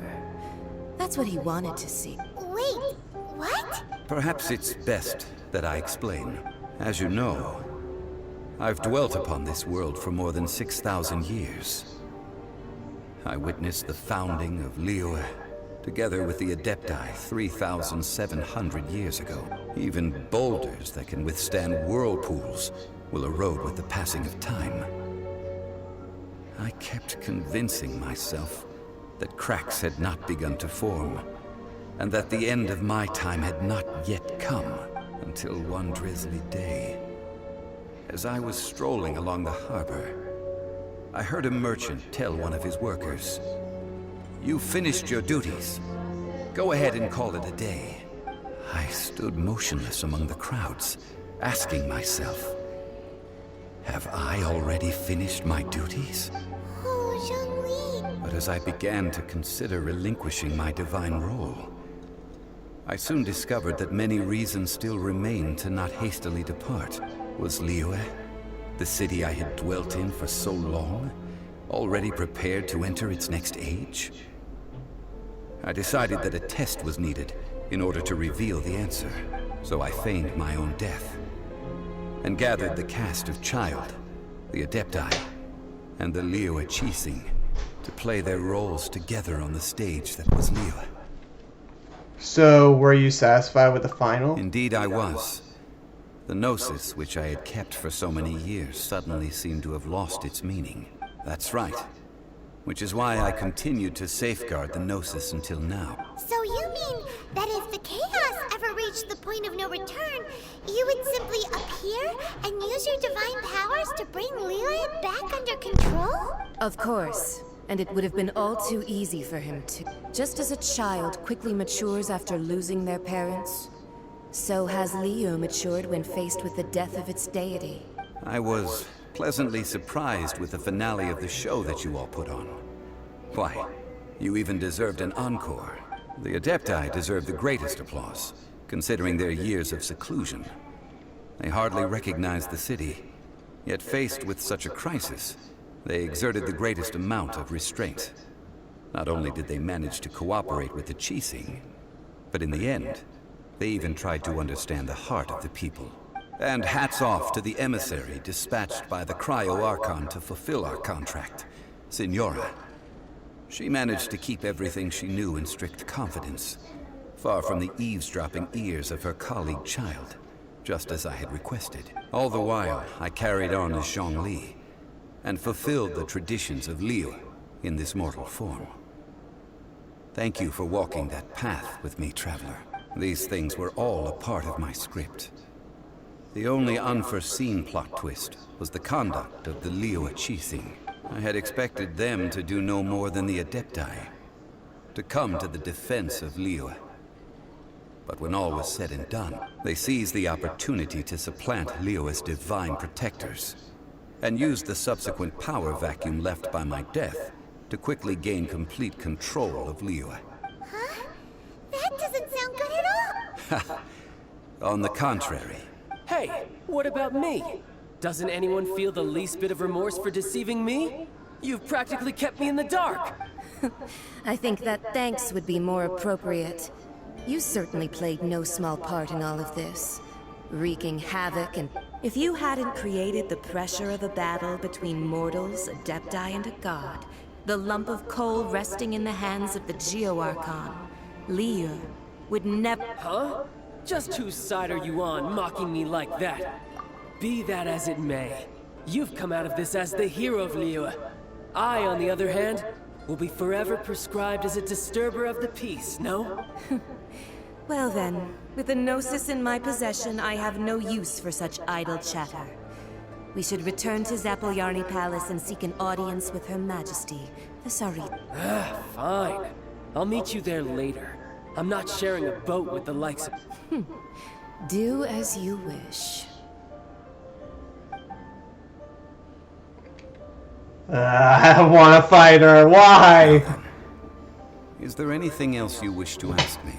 That's what he wanted to see. Wait, what? Perhaps it's best that I explain. As you know, I've dwelt upon this world for more than 6,000 years. I witnessed the founding of Liyue, together with the Adepti 3,700 years ago. Even boulders that can withstand whirlpools will erode with the passing of time. I kept convincing myself that cracks had not begun to form, and that the end of my time had not yet come, until one drizzly day. As I was strolling along the harbor, I heard a merchant tell one of his workers, "You finished your duties. Go ahead and call it a day." I stood motionless among the crowds, asking myself, have I already finished my duties? Oh, Zhongli. But as I began to consider relinquishing my divine role, I soon discovered that many reasons still remained to not hastily depart. Was Liyue, the city I had dwelt in for so long, already prepared to enter its next age? I decided that a test was needed in order to reveal the answer, so I feigned my own death, and gathered the cast of Childe, the Adepti, and the Liyue Qixing to play their roles together on the stage that was Liyue. So, were you satisfied with the final? Indeed I was. The Gnosis, which I had kept for so many years, suddenly seemed to have lost its meaning. That's right. Which is why I continued to safeguard the Gnosis until now. So you mean that if the chaos ever reached the point of no return, you would simply appear and use your divine powers to bring Liyue back under control? Of course. And it would have been all too easy for him to. Just as a child quickly matures after losing their parents, so has Liyue matured when faced with the death of its deity. I was pleasantly surprised with the finale of the show that you all put on. Why, you even deserved an encore. The Adepti deserve the greatest applause, considering their years of seclusion. They hardly recognized the city, yet faced with such a crisis, they exerted the greatest amount of restraint. Not only did they manage to cooperate with the Qixing, but in the end, they even tried to understand the heart of the people. And hats off to the emissary dispatched by the Cryo-Archon to fulfill our contract, Signora. She managed to keep everything she knew in strict confidence, far from the eavesdropping ears of her colleague Childe, just as I had requested. All the while, I carried on as Zhongli, and fulfilled the traditions of Liyue in this mortal form. Thank you for walking that path with me, Traveler. These things were all a part of my script. The only unforeseen plot twist was the conduct of the Liyue Qixing. I had expected them to do no more than the Adepti, to come to the defense of Liyue. But when all was said and done, they seized the opportunity to supplant Liyue's divine protectors, and used the subsequent power vacuum left by my death to quickly gain complete control of Liyue. Huh? That doesn't sound good at all! On the contrary. Hey, what about me? Doesn't anyone feel the least bit of remorse for deceiving me? You've practically kept me in the dark! I think that thanks would be more appropriate. You certainly played no small part in all of this, wreaking havoc and... If you hadn't created the pressure of a battle between mortals, Adepti, and a god, the lump of coal resting in the hands of the Geo-Archon, Liyue would never... Huh? Just whose side are you on, mocking me like that? Be that as it may, you've come out of this as the hero of Liyue. I, on the other hand, will be forever prescribed as a disturber of the peace, no? Well then, with the Gnosis in my possession, I have no use for such idle chatter. We should return to Zappolyarny Palace and seek an audience with Her Majesty, the Sarit. Fine. I'll meet you there later. I'm not sharing a boat with the likes of... Do as you wish. I want to fight her. Why? Is there anything else you wish to ask me?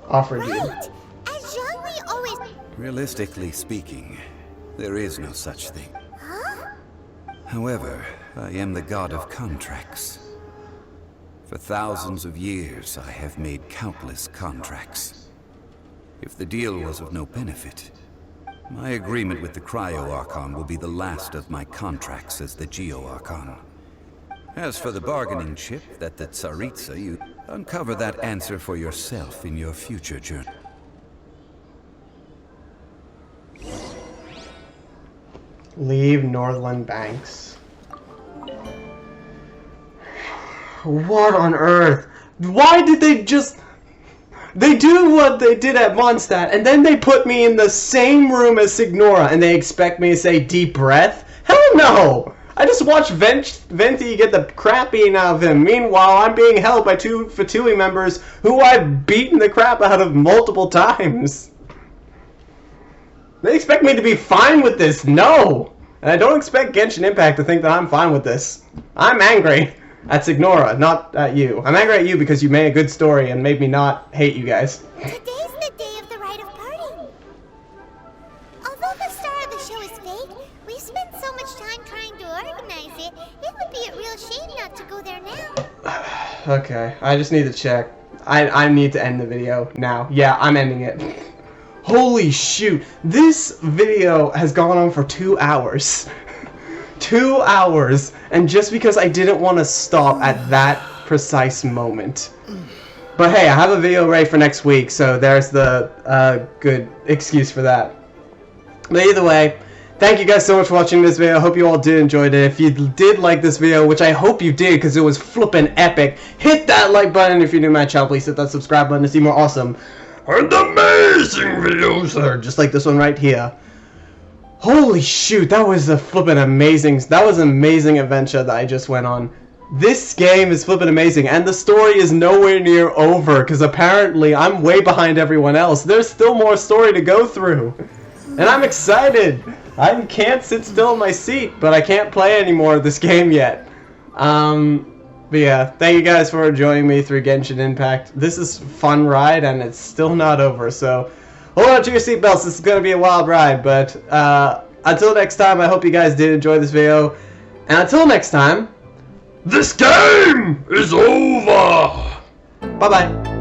Offered you. Right! As Zhongli always... Realistically speaking, there is no such thing. Huh? However, I am the god of contracts. For thousands of years, I have made countless contracts. If the deal was of no benefit, my agreement with the Cryo-Archon will be the last of my contracts as the Geo-Archon. As for the bargaining chip that the Tsaritsa, you uncover that answer for yourself in your future journey. Leave Northland Banks. What on earth? Why did they just... They do what they did at Mondstadt, and then they put me in the same room as Signora, and they expect me to say deep breath? Hell no! I just watched Venti get the crap beaten out of him. Meanwhile, I'm being held by two Fatui members who I've beaten the crap out of multiple times. They expect me to be fine with this. No! And I don't expect Genshin Impact to think that I'm fine with this. I'm angry at Signora, not at you. I'm angry at you because you made a good story and made me not hate you guys. Today's the day of the rite of parting. Although the star of the show is fake, we've spent so much time trying to organize it, it would be a real shame not to go there now. Okay, I just need to check. I need to end the video now. Yeah, I'm ending it. Holy shoot, this video has gone on for 2 hours. 2 hours, and just because I didn't want to stop at that precise moment. But hey, I have a video ready for next week, so there's the good excuse for that. But either way, thank you guys so much for watching this video. I hope you all did enjoy it. If you did like this video, which I hope you did because it was flippin' epic, hit that like button. If you're new to my channel, please hit that subscribe button to see more awesome and amazing videos that are just like this one right here. Holy shoot, that was a flippin' amazing, that was an amazing adventure that I just went on. This game is flippin' amazing, and the story is nowhere near over, because apparently I'm way behind everyone else. There's still more story to go through. And I'm excited! I can't sit still in my seat, but I can't play any more of this game yet. But yeah, thank you guys for joining me through Genshin Impact. This is a fun ride, and it's still not over, so hold on to your seatbelts. This is going to be a wild ride, but until next time, I hope you guys did enjoy this video. And until next time, this game is over! Bye-bye.